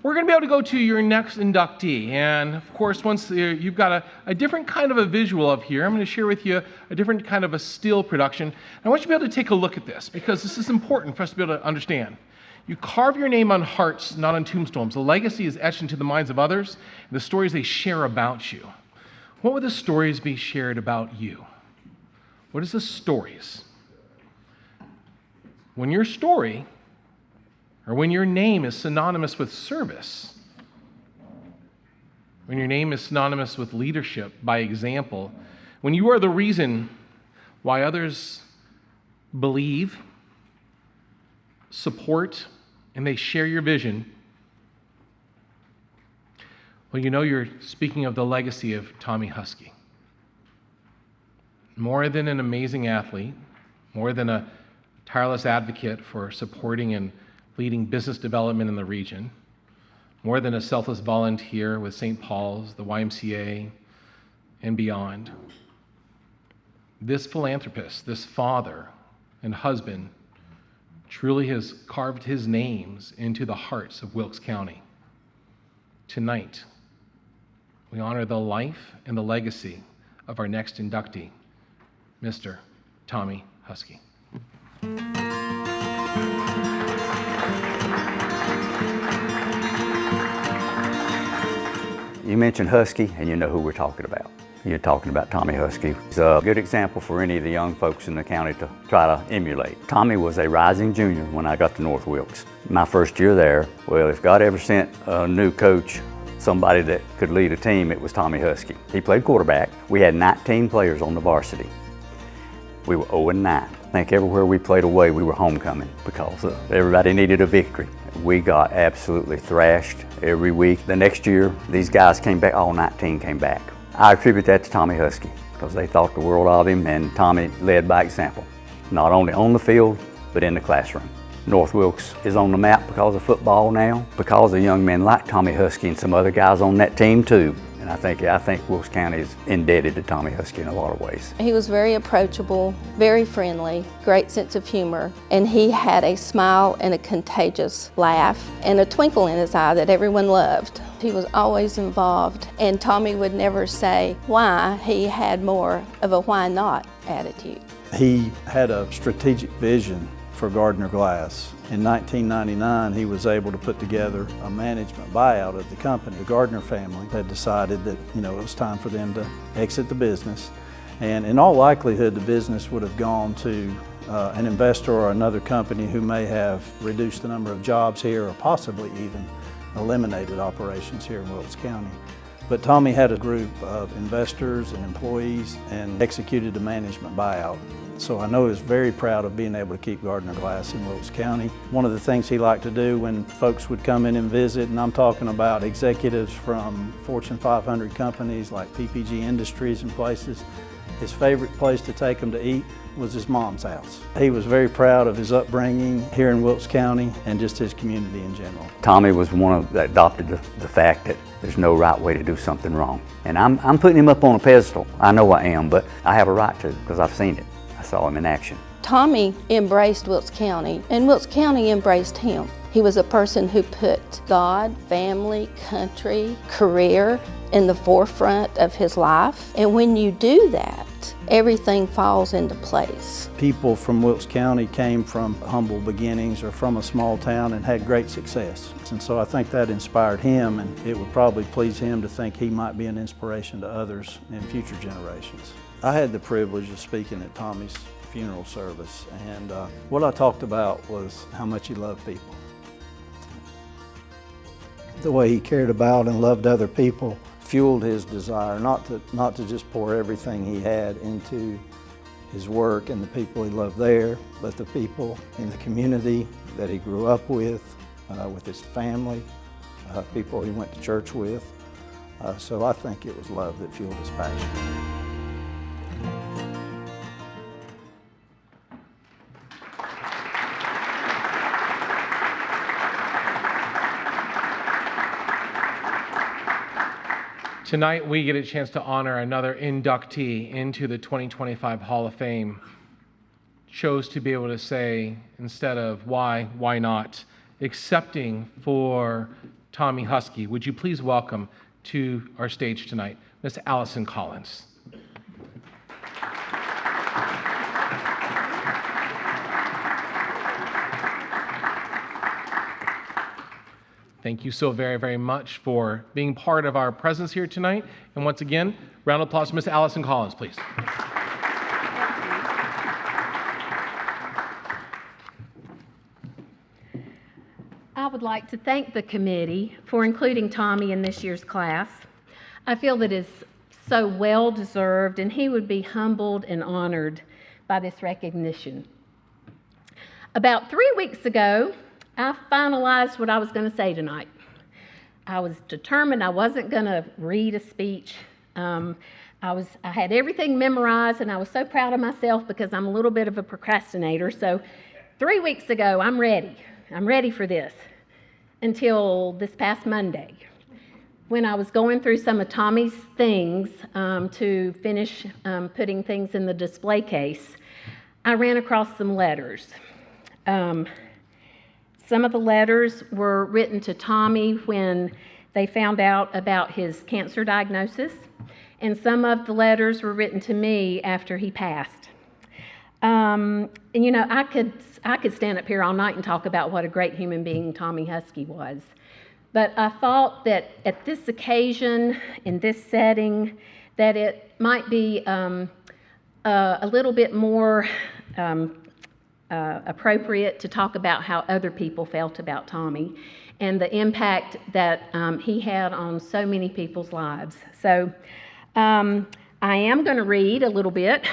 we're going to be able to go to your next inductee. And of course, once you've got a different kind of a visual of here, I'm going to share with you a different kind of a still production. I want you to be able to take a look at this because this is important for us to be able to understand. You carve your name on hearts, not on tombstones. The legacy is etched into the minds of others, and the stories they share about you. What would the stories be shared about you? What is the stories? When your story, or when your name is synonymous with service, when your name is synonymous with leadership by example, when you are the reason why others believe, support, and they share your vision, well, you know you're speaking of the legacy of Tommy Huskey. More than an amazing athlete, more than a tireless advocate for supporting and leading business development in the region, more than a selfless volunteer with St. Paul's, the YMCA, and beyond. This philanthropist, this father and husband, truly has carved his names into the hearts of Wilkes County. Tonight, we honor the life and the legacy of our next inductee, Mr. Tommy Huskey. You mentioned Huskey, and you know who we're talking about. You're talking about Tommy Huskey. He's a good example for any of the young folks in the county to try to emulate. Tommy was a rising junior when I got to North Wilkes. My first year there, well, if God ever sent a new coach, somebody that could lead a team, it was Tommy Huskey. He played quarterback. We had 19 players on the varsity. We were 0-9. I think everywhere we played away, we were homecoming because everybody needed a victory. We got absolutely thrashed every week. The next year, these guys came back, all 19 came back. I attribute that to Tommy Huskey because they thought the world of him, and Tommy led by example, not only on the field, but in the classroom. North Wilkes is on the map because of football now, because of young men like Tommy Huskey and some other guys on that team too. And I think Wilkes County is indebted to Tommy Huskey in a lot of ways. He was very approachable, very friendly, great sense of humor, and he had a smile and a contagious laugh and a twinkle in his eye that everyone loved. He was always involved, and Tommy would never say why. He had more of a why not attitude. He had a strategic vision for Gardner Glass. In 1999, he was able to put together a management buyout of the company. The Gardner family had decided that it was time for them to exit the business, and in all likelihood, the business would have gone to an investor or another company who may have reduced the number of jobs here or possibly even eliminated operations here in Wilkes County. But Tommy had a group of investors and employees and executed the management buyout. So I know he was very proud of being able to keep Gardner Glass in Wilkes County. One of the things he liked to do when folks would come in and visit, and I'm talking about executives from Fortune 500 companies like PPG Industries and places, his favorite place to take them to eat was his mom's house. He was very proud of his upbringing here in Wilkes County and just his community in general. Tommy was one that adopted the fact that there's no right way to do something wrong. And I'm putting him up on a pedestal. I know I am, but I have a right to because I've seen it. I saw him in action. Tommy embraced Wilkes County, and Wilkes County embraced him. He was a person who put God, family, country, career in the forefront of his life. And when you do that, everything falls into place. People from Wilkes County came from humble beginnings or from a small town and had great success. And so I think that inspired him, and it would probably please him to think he might be an inspiration to others in future generations. I had the privilege of speaking at Tommy's funeral service, and what I talked about was how much he loved people. The way he cared about and loved other people fueled his desire not to just pour everything he had into his work and the people he loved there, but the people in the community that he grew up with his family, people he went to church with. So I think it was love that fueled his passion. Tonight, we get a chance to honor another inductee into the 2025 Hall of Fame. Chose to be able to say, instead of why not, accepting for Tommy Huskey, would you please welcome to our stage tonight Miss Allison Collins. Thank you so very, very much for being part of our presence here tonight. And once again, round of applause for Miss Allison Collins, please. I would like to thank the committee for including Tommy in this year's class. I feel that it's so well deserved, and he would be humbled and honored by this recognition. About 3 weeks ago, I finalized what I was going to say tonight. I was determined I wasn't going to read a speech. I had everything memorized, and I was so proud of myself because I'm a little bit of a procrastinator. So 3 weeks ago, I'm ready. I'm ready for this until this past Monday, when I was going through some of Tommy's things to finish putting things in the display case. I ran across some letters. Some of the letters were written to Tommy when they found out about his cancer diagnosis, and some of the letters were written to me after he passed. And you know, I could stand up here all night and talk about what a great human being Tommy Huskey was. But I thought that at this occasion, in this setting, that it might be a little bit more appropriate to talk about how other people felt about Tommy and the impact that he had on so many people's lives. So I am going to read a little bit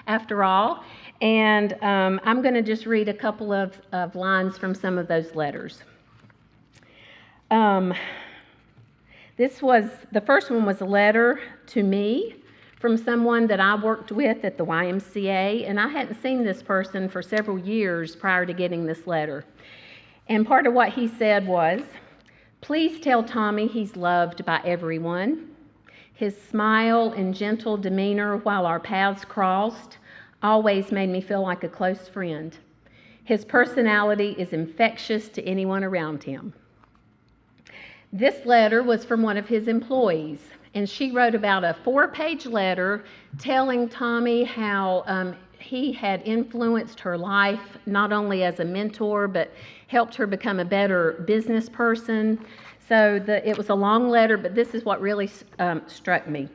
after all, and I'm going to just read a couple of lines from some of those letters. The first one was a letter to me from someone that I worked with at the YMCA, and I hadn't seen this person for several years prior to getting this letter. And part of what he said was, "Please tell Tommy he's loved by everyone. His smile and gentle demeanor while our paths crossed always made me feel like a close friend. His personality is infectious to anyone around him." This letter was from one of his employees, and she wrote about a 4-page letter telling Tommy how he had influenced her life, not only as a mentor, but helped her become a better business person. So it was a long letter, but this is what really struck me.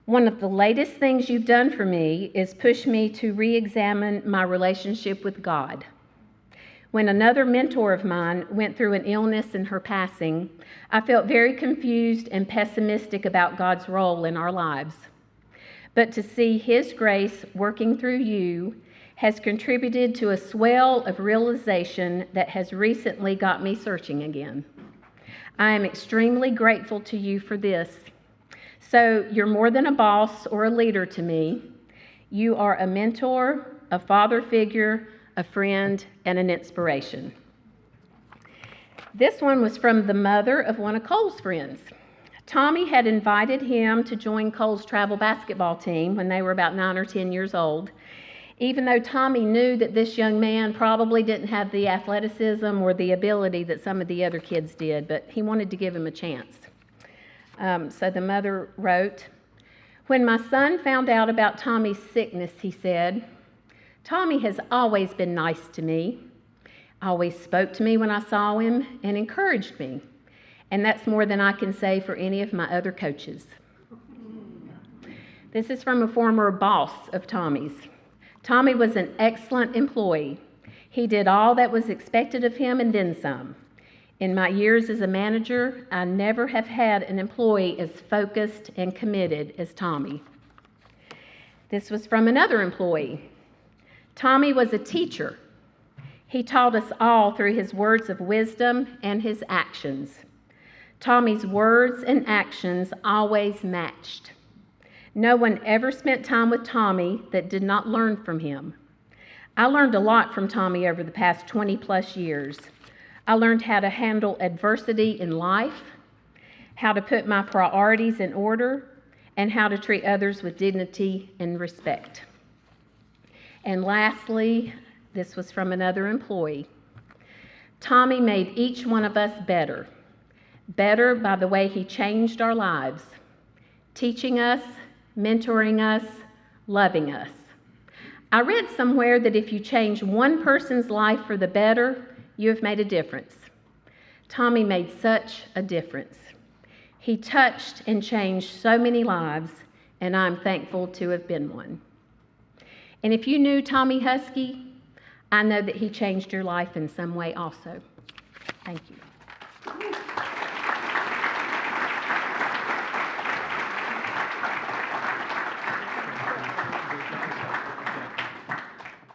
"One of the latest things you've done for me is push me to re-examine my relationship with God. When another mentor of mine went through an illness in her passing, I felt very confused and pessimistic about God's role in our lives. But to see His grace working through you has contributed to a swell of realization that has recently got me searching again. I am extremely grateful to you for this. So you're more than a boss or a leader to me. You are a mentor, a father figure, a friend, and an inspiration." This one was from the mother of one of Cole's friends. Tommy had invited him to join Cole's travel basketball team when they were about 9 or 10 years old, even though Tommy knew that this young man probably didn't have the athleticism or the ability that some of the other kids did, but he wanted to give him a chance. So the mother wrote, "When my son found out about Tommy's sickness, he said, 'Tommy has always been nice to me, always spoke to me when I saw him and encouraged me. And that's more than I can say for any of my other coaches.'" This is from a former boss of Tommy's. "Tommy was an excellent employee. He did all that was expected of him and then some. In my years as a manager, I never have had an employee as focused and committed as Tommy." This was from another employee. "Tommy was a teacher. He taught us all through his words of wisdom and his actions. Tommy's words and actions always matched. No one ever spent time with Tommy that did not learn from him. I learned a lot from Tommy over the past 20 plus years. I learned how to handle adversity in life, how to put my priorities in order, and how to treat others with dignity and respect." And lastly, this was from another employee. Tommy made each one of us better. Better by the way he changed our lives, teaching us, mentoring us, loving us. I read somewhere that if you change one person's life for the better, you have made a difference. Tommy made such a difference. He touched and changed so many lives, and I'm thankful to have been one. And if you knew Tommy Huskey, I know that he changed your life in some way also. Thank you.